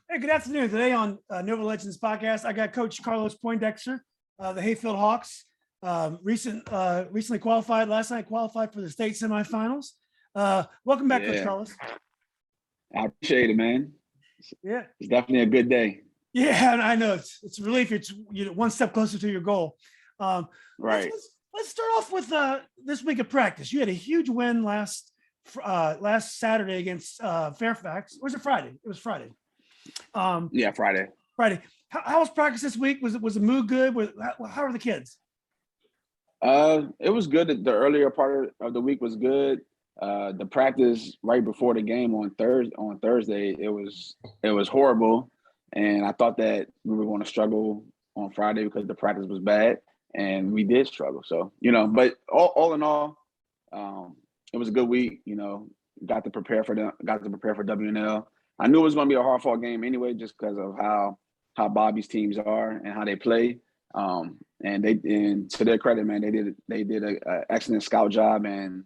Hey, good afternoon. Today on Nova Legends podcast, I got Coach Carlos Poindexter, the Hayfield Hawks. Recently qualified. Last night qualified for the state semifinals. Welcome back, Coach Yeah, Carlos. I appreciate it, man. Yeah, It's definitely a good day. yeah, and I know it's a relief. It's one step closer to your goal. Um, let's, Right. let's let's start off with this week of practice. You had a huge win last Saturday against Fairfax. Or was it Friday? It was Friday. Um, Yeah, Friday. Friday. How was practice this week? Was the mood good? How are the kids? It was good. The earlier part of the week was good. The practice right before the game on Thursday, it was horrible, and I thought that we were going to struggle on Friday because the practice was bad, and we did struggle. So but all in all, it was a good week. Got to prepare for WNL. I knew it was going to be a hard fought game anyway, just because of how Bobby's teams are and how they play. And to their credit, man, they did a excellent scout job, and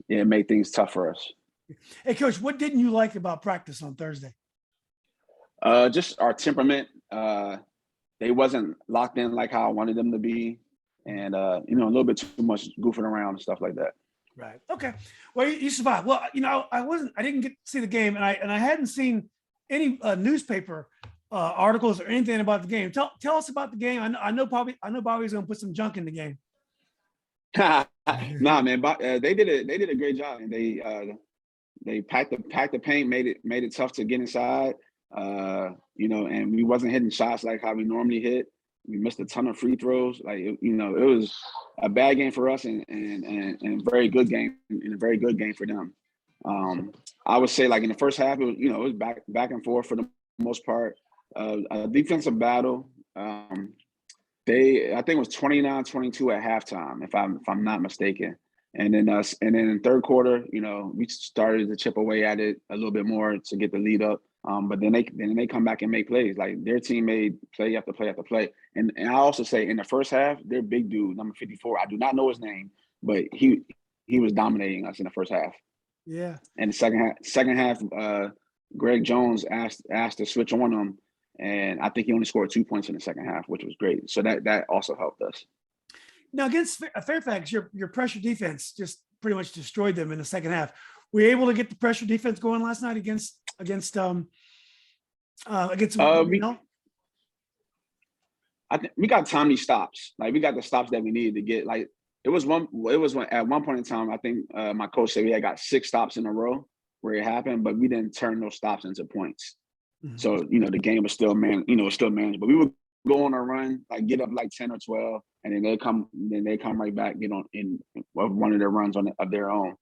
it made things tough for us. Hey, Coach, what didn't you like about practice on Thursday? Just our temperament. They wasn't locked in like how I wanted them to be, and a little bit too much goofing around and stuff like that. Right. Okay. Well, you survived. Well, I didn't get to see the game, and I hadn't seen any newspaper articles or anything about the game. Tell us about the game. I know Bobby's going to put some junk in the game. Nah, man, but they did a great job, and they packed the paint, made it tough to get inside. And we wasn't hitting shots like how we normally hit. We missed a ton of free throws. It was a bad game for us and a very good game for them. I would say, like, in the first half, it was back and forth for the most part. A defensive battle. I think it was 29-22 at halftime, if I'm not mistaken. And then in third quarter, we started to chip away at it a little bit more to get the lead up. But then they come back and make plays. Like, their team made play after play after play. And I also say, in the first half, their big dude, number 54, I do not know his name, but he was dominating us in the first half. Yeah. And the second half, Greg Jones asked to switch on them, and I think he only scored 2 points in the second half, which was great. So that also helped us. Now, against Fairfax, your pressure defense just pretty much destroyed them in the second half. Were you able to get the pressure defense going last night against I think we got timely stops. Like, we got the stops that we needed to get. Like, at one point in time, I think my coach said we had got 6 stops in a row where it happened, but we didn't turn those stops into points. Mm-hmm. So, the game was still managed, but we would go on a run, like, get up like 10 or 12, and then they come right back, in one of their runs of their own.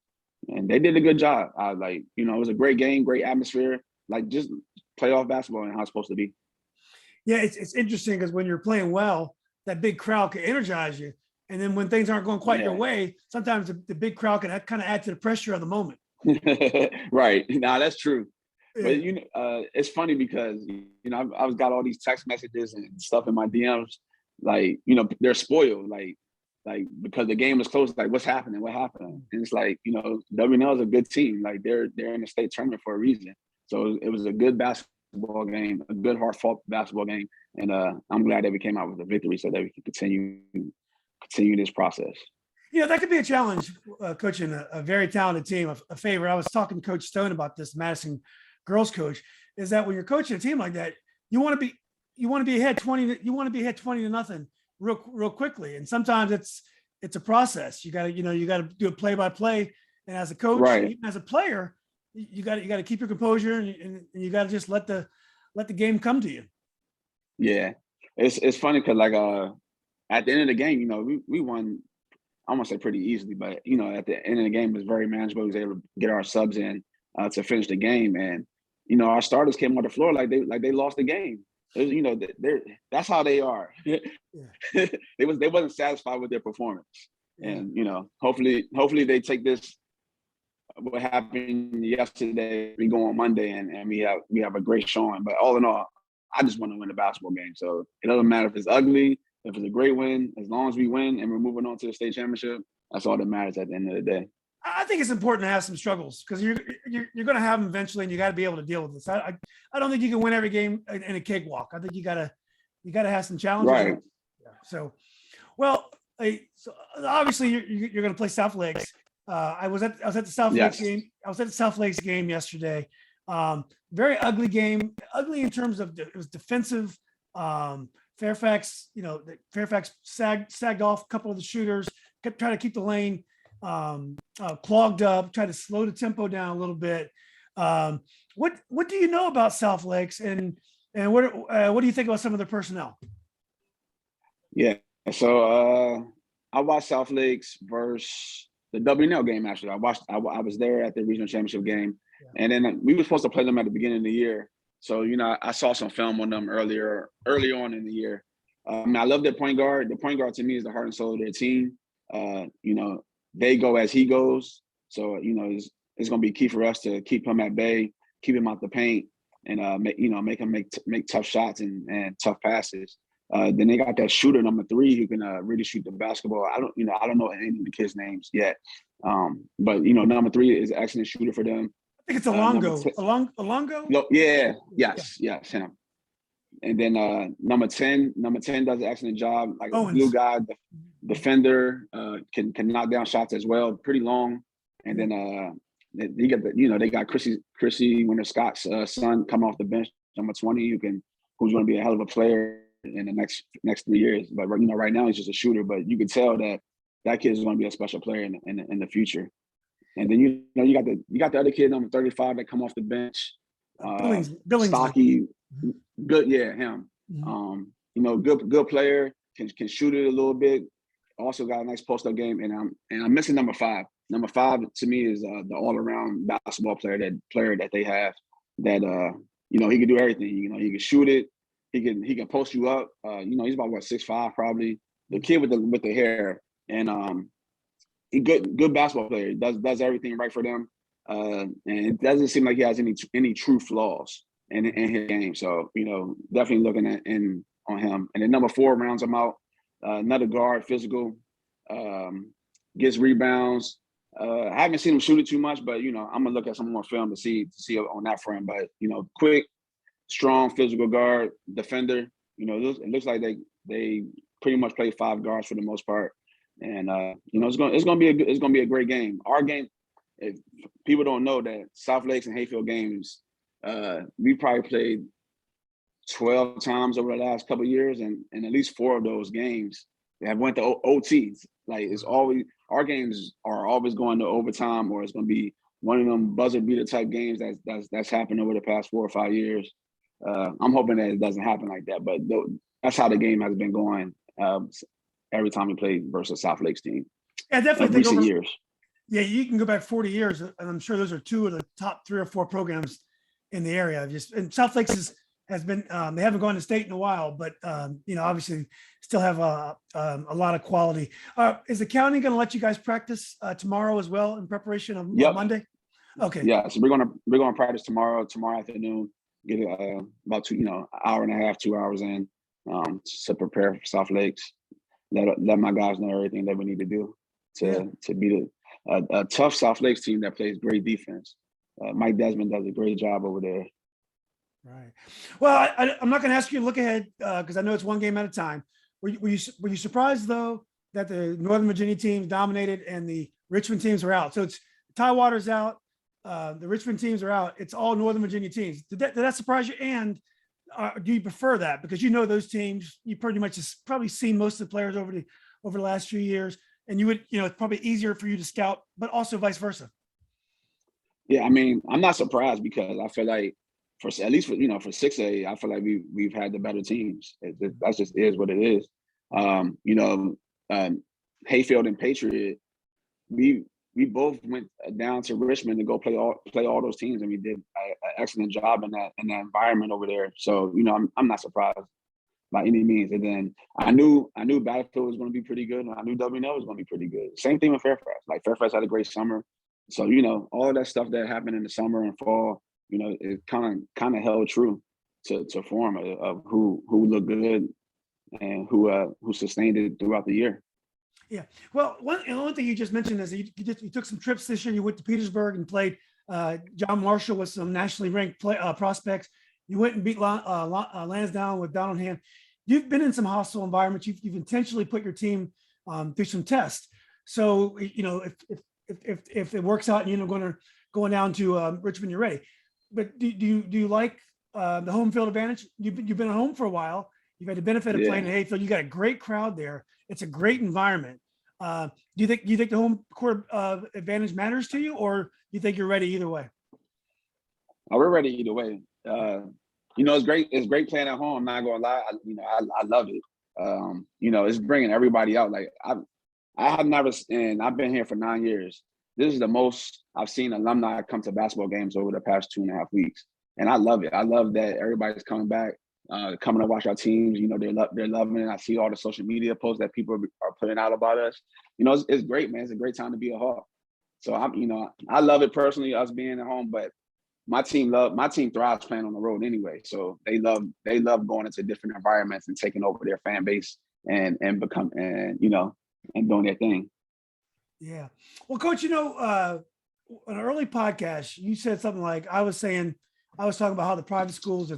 And they did a good job. It was a great game, great atmosphere, like just playoff basketball and how it's supposed to be. Yeah, it's interesting because when you're playing well, that big crowd can energize you. And then when things aren't going quite your way, sometimes the big crowd can kind of add to the pressure of the moment. Right. Nah, that's true. But it's funny because I've got all these text messages and stuff in my DMs. Like, they're spoiled. Like because the game is close. Like, what's happening? What happened? And it's like, WNL is a good team. Like, they're in the state tournament for a reason. So it was a good basketball game, a good hard-fought basketball game, and I'm glad that we came out with a victory so that we can continue this process. That could be a challenge, coaching a very talented team. A favor. I was talking to Coach Stone about this, Madison girls coach, is that when you're coaching a team like that, you want to be ahead 20. You want to be ahead 20-0 real quickly, and sometimes it's a process. You got to do it play by play, and as a coach, right, even as a player, you got to keep your composure, and you got to just let the game come to you. Yeah, it's funny because, like, at the end of the game, we won. I won't say pretty easily, but at the end of the game, it was very manageable. We was able to get our subs in to finish the game, and our starters came on the floor like they lost the game. That's how they are. Yeah. they wasn't satisfied with their performance, and hopefully they take this. What happened yesterday, we go on Monday, and we have a great showing. But all in all, I just want to win the basketball game. So it doesn't matter if it's ugly, if it's a great win. As long as we win and we're moving on to the state championship, that's all that matters at the end of the day. I think it's important to have some struggles because you're going to have them eventually, and you got to be able to deal with this. I don't think you can win every game in a cakewalk. I think you got to have some challenges. Right. So, well, so obviously you're going to play South Lakes. I was at the South Lakes game. I was at the South Lakes game yesterday. Very ugly game. Ugly in terms of it was defensive. Fairfax, Fairfax sagged off a couple of the shooters, kept trying to keep the lane clogged up, tried to slow the tempo down a little bit. What do you know about South Lakes, and what do you think about some of their personnel? Yeah. So I watched South Lakes versus the WNL game. Actually, I was there at the regional championship game, and then we were supposed to play them at the beginning of the year. So I saw some film on them early on in the year. I love their point guard. The point guard to me is the heart and soul of their team. They go as he goes. So it's going to be key for us to keep him at bay, keep him out the paint, and make him make tough shots and tough passes. Then they got that shooter number 3 who can really shoot the basketball. I don't know any of the kids' names yet, but number 3 is an excellent shooter for them. I think it's Alongo. Alongo? No, yeah, yes, him. And then number 10 does an excellent job. Like a blue guy, defender, can knock down shots as well. Pretty long. And then they got Chrissy Winter Scott's son coming off the bench, number 20, who's going to be a hell of a player in the next 3 years. But right now he's just a shooter. But you can tell that kid is going to be a special player in the future. And then you got the other kid, number 35, that come off the bench. Billings. Stocky, good, yeah, him. Mm-hmm. Good player, can shoot it a little bit. Also got a nice post-up game, and I'm missing number 5. Number 5 to me is the all-around basketball player that they have. That he can do everything. He can shoot it. He can post you up. He's about 6'5" probably. The kid with the hair, and good basketball player. He does everything right for them, and it doesn't seem like he has any true flaws in his game. So definitely looking on him. And then number 4 rounds him out. Another guard, physical, gets rebounds. I haven't seen him shoot it too much, but I'm gonna look at some more film to see on that front. But quick, strong, physical guard, defender. It looks like they pretty much play 5 guards for the most part. And it's gonna be a great game. Our game, if people don't know that South Lakes and Hayfield games, we probably played 12 times over the last couple of years, and at least 4 of those games have went to OTs. Like it's always, our games are always going to overtime, or it's going to be one of them buzzer beater type games that's happened over the past 4 or 5 years. I'm hoping that it doesn't happen like that, but that's how the game has been going every time we play versus South Lakes team. Yeah, definitely. Recent years. Yeah, you can go back 40 years, and I'm sure those are 2 of the top 3 or 4 programs in the area. And South Lakes has been they haven't gone to state in a while, but obviously still have a lot of quality. Is the county going to let you guys practice tomorrow as well in preparation of Monday? Okay. Yeah, so we're gonna practice tomorrow afternoon. Get about hour and a half, 2 hours in to prepare for South Lakes. Let my guys know everything that we need to do to beat a tough South Lakes team that plays great defense. Mike Desmond does a great job over there. Right. Well, I'm not going to ask you to look ahead because I know it's one game at a time. Were you surprised though that the Northern Virginia teams dominated and the Richmond teams were out? So it's Tidewater's out, the Richmond teams are out. It's all Northern Virginia teams. Did that surprise you? And do you prefer that because those teams? You pretty much just probably seen most of the players over the last few years, and you would it's probably easier for you to scout, but also vice versa. Yeah, I mean, I'm not surprised because I feel like for 6A, I feel like we've had the better teams. That just is what it is. Hayfield and Patriot, we both went down to Richmond to go play all those teams, and we did an excellent job in that environment over there. So I'm not surprised by any means. And then I knew Battlefield was going to be pretty good, and I knew WNL was going to be pretty good. Same thing with Fairfax. Like Fairfax had a great summer, so all of that stuff that happened in the summer and fall, it kind of held true to form of who looked good and who sustained it throughout the year. Yeah. Well, one thing you just mentioned is that you took some trips this year. You went to Petersburg and played John Marshall with some nationally ranked prospects. You went and beat Lansdowne with Donald Hand. You've been in some hostile environments. You've intentionally put your team through some tests. So if it works out and going down to Richmond, you're ready. But do you like the home field advantage? You've been at home for a while. You've had the benefit of playing in Hayfield. You got a great crowd there. It's a great environment. Do you think the home court advantage matters to you, or do you think you're ready either way? Oh, we're ready either way. It's great. It's great playing at home. I'm not gonna lie. I love it. It's bringing everybody out. Like I have never, and I've been here for 9 years. This is the most I've seen alumni come to basketball games over the past 2.5 weeks, and I love it. I love that everybody's coming back, coming to watch our teams. They're loving it. I see all the social media posts that people are putting out about us. It's great, man. It's a great time to be a Hawk. So I love it personally, us being at home, but my team thrives playing on the road anyway. So they love going into different environments and taking over their fan base and doing their thing. Yeah. Well, Coach, on an early podcast, you said something like, I was talking about how the private schools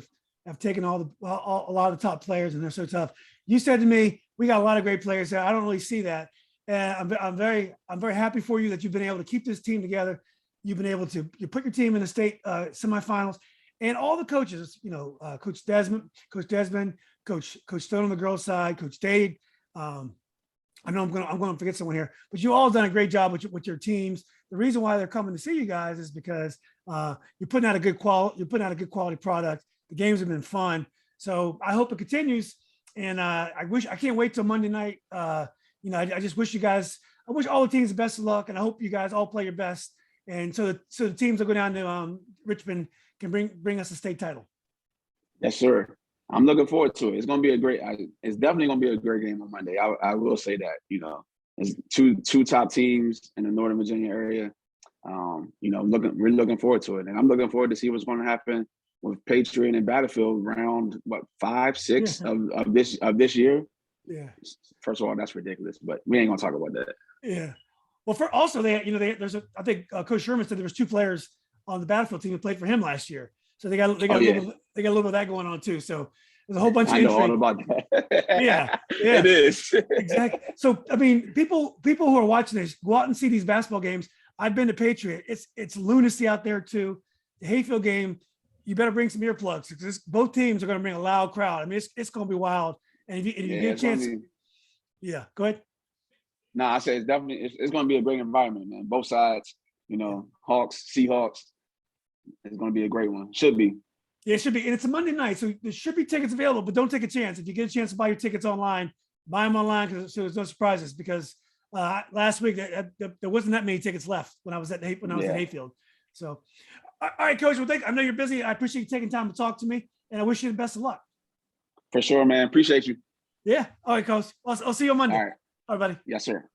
have taken a lot of the top players and they're so tough. You said to me, we got a lot of great players there. I don't really see that. And I'm very happy for you that you've been able to keep this team together. You've been able to put your team in the state semifinals, and all the coaches, Coach Desmond, Coach Stone on the girls' side, Coach Dade. I know I'm going to forget someone here, but you all done a great job with your teams. The reason why they're coming to see you guys is because you're putting out a good quality product. The games have been fun, so I hope it continues. And I can't wait till Monday night. I just wish I wish all the teams the best of luck, and I hope you guys all play your best. And so the teams that go down to Richmond can bring us a state title. Yes, sir. I'm looking forward to it. It's going to be it's definitely going to be a great game on Monday. I will say that, it's two top teams in the Northern Virginia area. We're looking forward to it. And I'm looking forward to see what's going to happen with Patriot and Battlefield round 5, 6 of this year. Yeah. First of all, that's ridiculous, but we ain't going to talk about that. Yeah. Well, I think Coach Sherman said there was 2 players on the Battlefield team that played for him last year. So they got a little bit of that going on too. So there's a whole bunch of intrigue. I know all about that. Yeah. It is. Exactly. So, I mean, people who are watching this, go out and see these basketball games. I've been to Patriot. It's lunacy out there too. The Hayfield game, you better bring some earplugs because both teams are going to bring a loud crowd. I mean, it's going to be wild. And if you get a chance, go ahead. No, I say it's going to be a great environment, man. Both sides, Hawks, Seahawks. It's going to be a great one. Should be. Yeah, it should be. And it's a Monday night, so there should be tickets available, but don't take a chance. If you get a chance to buy your tickets online, buy them online so there's no surprises because last week there wasn't that many tickets left when I was at Hayfield. So, all right, Coach, well, I know you're busy. I appreciate you taking time to talk to me, and I wish you the best of luck. For sure, man. Appreciate you. Yeah. All right, Coach. I'll see you on Monday. All right. All right, buddy. Yes, sir.